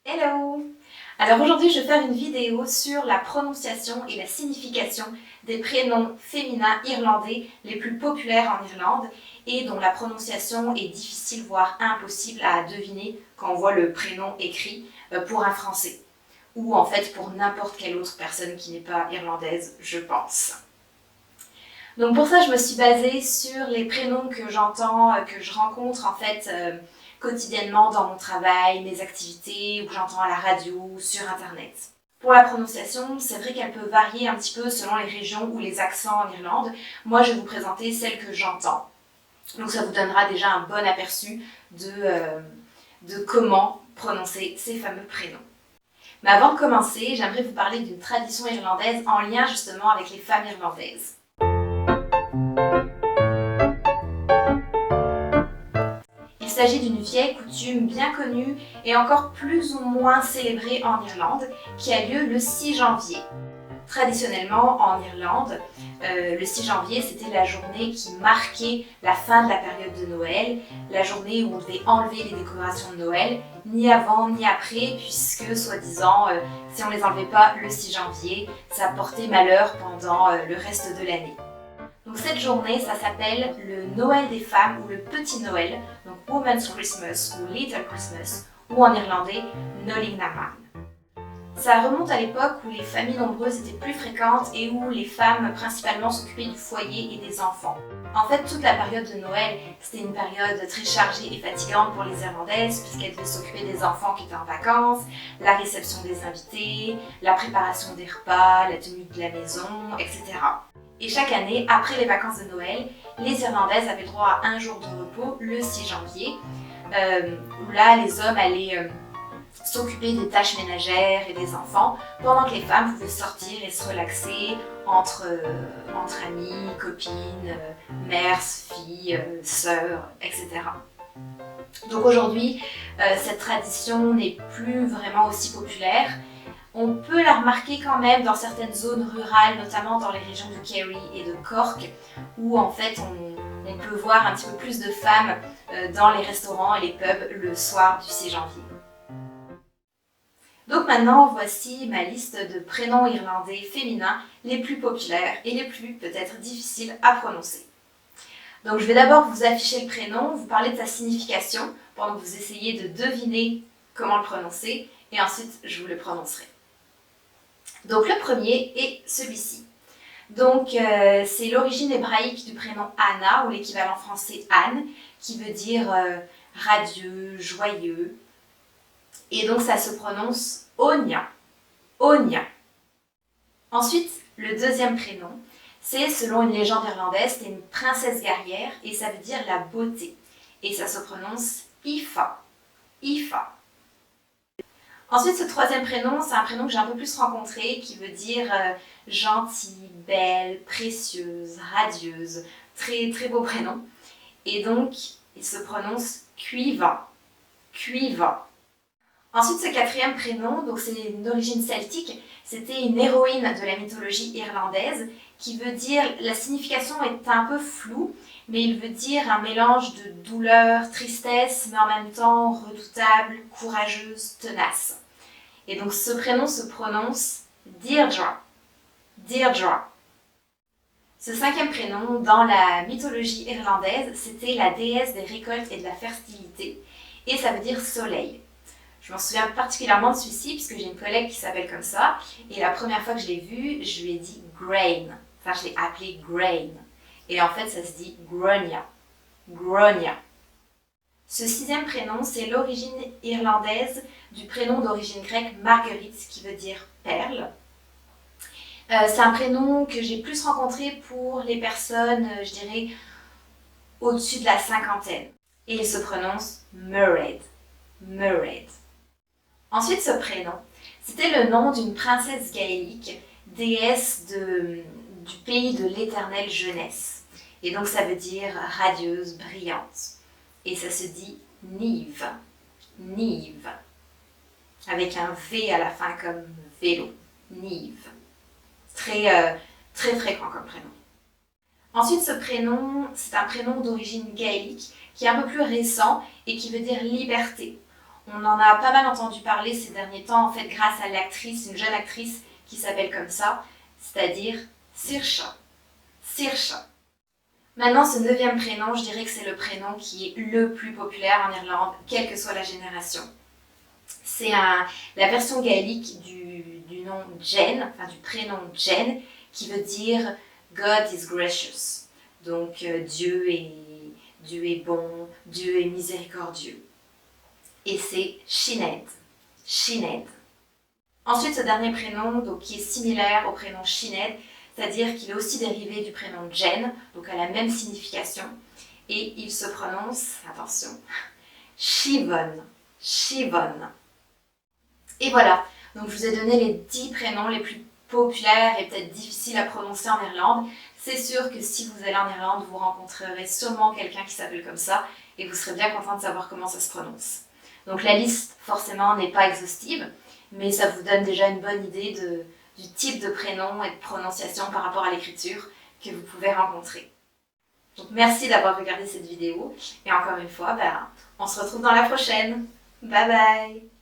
Hello! Alors aujourd'hui je vais faire une vidéo sur la prononciation et la signification des prénoms féminins irlandais les plus populaires en Irlande et dont la prononciation est difficile voire impossible à deviner quand on voit le prénom écrit pour un français ou en fait pour n'importe quelle autre personne qui n'est pas irlandaise, je pense. Donc pour ça je me suis basée sur les prénoms que j'entends, que je rencontre en fait quotidiennement dans mon travail, mes activités, ou que j'entends à la radio, sur internet. Pour la prononciation, c'est vrai qu'elle peut varier un petit peu selon les régions ou les accents en Irlande. Moi, je vais vous présenter celles que j'entends. Donc ça vous donnera déjà un bon aperçu de comment prononcer ces fameux prénoms. Mais avant de commencer, j'aimerais vous parler d'une tradition irlandaise en lien justement avec les femmes irlandaises. Il s'agit d'une vieille coutume bien connue et encore plus ou moins célébrée en Irlande qui a lieu le 6 janvier. Traditionnellement en Irlande, le 6 janvier c'était la journée qui marquait la fin de la période de Noël, la journée où on devait enlever les décorations de Noël, ni avant ni après puisque soi-disant si on ne les enlevait pas le 6 janvier, ça portait malheur pendant le reste de l'année. Donc cette journée, ça s'appelle le Noël des femmes ou le Petit Noël, donc Women's Christmas ou Little Christmas, ou en irlandais Nolingnaman. Ça remonte à l'époque où les familles nombreuses étaient plus fréquentes et où les femmes principalement s'occupaient du foyer et des enfants. En fait, toute la période de Noël, c'était une période très chargée et fatigante pour les Irlandaises puisqu'elles devaient s'occuper des enfants qui étaient en vacances, la réception des invités, la préparation des repas, la tenue de la maison, etc. Et chaque année, après les vacances de Noël, les Irlandaises avaient droit à un jour de repos, le 6 janvier, où là, les hommes allaient s'occuper des tâches ménagères et des enfants, pendant que les femmes pouvaient sortir et se relaxer entre amis, copines, mères, filles, sœurs, etc. Donc aujourd'hui, cette tradition n'est plus vraiment aussi populaire. On peut la remarquer quand même dans certaines zones rurales, notamment dans les régions de Kerry et de Cork, où en fait on peut voir un petit peu plus de femmes dans les restaurants et les pubs le soir du 6 janvier. Donc maintenant, voici ma liste de prénoms irlandais féminins les plus populaires et les plus peut-être difficiles à prononcer. Donc je vais d'abord vous afficher le prénom, vous parler de sa signification, pendant que vous essayez de deviner comment le prononcer, et ensuite je vous le prononcerai. Donc le premier est celui-ci. Donc c'est l'origine hébraïque du prénom Anna, ou l'équivalent français Anne, qui veut dire radieux, joyeux. Et donc ça se prononce Onia. Onia. Ensuite, le deuxième prénom, c'est selon une légende irlandaise, c'est une princesse guerrière et ça veut dire la beauté. Et ça se prononce Aoife. Aoife. Ensuite, ce troisième prénom, c'est un prénom que j'ai un peu plus rencontré qui veut dire gentille, belle, précieuse, radieuse. Très très beau prénom. Et donc, il se prononce Cuiva. Cuiva. Ensuite, ce quatrième prénom, donc c'est une origine celtique, c'était une héroïne de la mythologie irlandaise qui veut dire, la signification est un peu floue, mais il veut dire un mélange de douleur, tristesse, mais en même temps redoutable, courageuse, tenace. Et donc ce prénom se prononce Deirdre. Deirdre. Ce cinquième prénom, dans la mythologie irlandaise, c'était la déesse des récoltes et de la fertilité, et ça veut dire soleil. Je m'en souviens particulièrement de celui-ci puisque j'ai une collègue qui s'appelle comme ça et la première fois que je l'ai vue, je lui ai dit grain. Enfin, je l'ai appelé grain. Et en fait, ça se dit Gronia. Gronia. Ce sixième prénom, c'est l'origine irlandaise du prénom d'origine grecque Marguerite qui veut dire perle. C'est un prénom que j'ai plus rencontré pour les personnes, je dirais, au-dessus de la cinquantaine. Et il se prononce Mairead. Mairead. Ensuite, ce prénom, c'était le nom d'une princesse gaélique, déesse du pays de l'éternelle jeunesse. Et donc, ça veut dire radieuse, brillante. Et ça se dit Niamh. Niamh. Avec un V à la fin comme vélo. Niamh. Très fréquent comme prénom. Ensuite, ce prénom, c'est un prénom d'origine gaélique qui est un peu plus récent et qui veut dire liberté. On en a pas mal entendu parler ces derniers temps, en fait, grâce à l'actrice, une jeune actrice qui s'appelle comme ça, c'est-à-dire Saoirse. Saoirse. Maintenant, ce 9e prénom, je dirais que c'est le prénom qui est le plus populaire en Irlande, quelle que soit la génération. C'est la version gaélique du nom Jen, enfin du prénom Jen, qui veut dire God is gracious. Donc Dieu est bon, Dieu est miséricordieux. Et c'est Sinead. Sinead. Ensuite, ce dernier prénom, donc, qui est similaire au prénom Sinead, c'est-à-dire qu'il est aussi dérivé du prénom Jen, donc a la même signification, et il se prononce, attention, Siobhan. Siobhan. Et voilà, donc je vous ai donné les 10 prénoms les plus populaires et peut-être difficiles à prononcer en Irlande. C'est sûr que si vous allez en Irlande, vous rencontrerez sûrement quelqu'un qui s'appelle comme ça, et vous serez bien content de savoir comment ça se prononce. Donc la liste, forcément, n'est pas exhaustive, mais ça vous donne déjà une bonne idée du type de prénom et de prononciation par rapport à l'écriture que vous pouvez rencontrer. Donc merci d'avoir regardé cette vidéo, et encore une fois, on se retrouve dans la prochaine. Bye bye!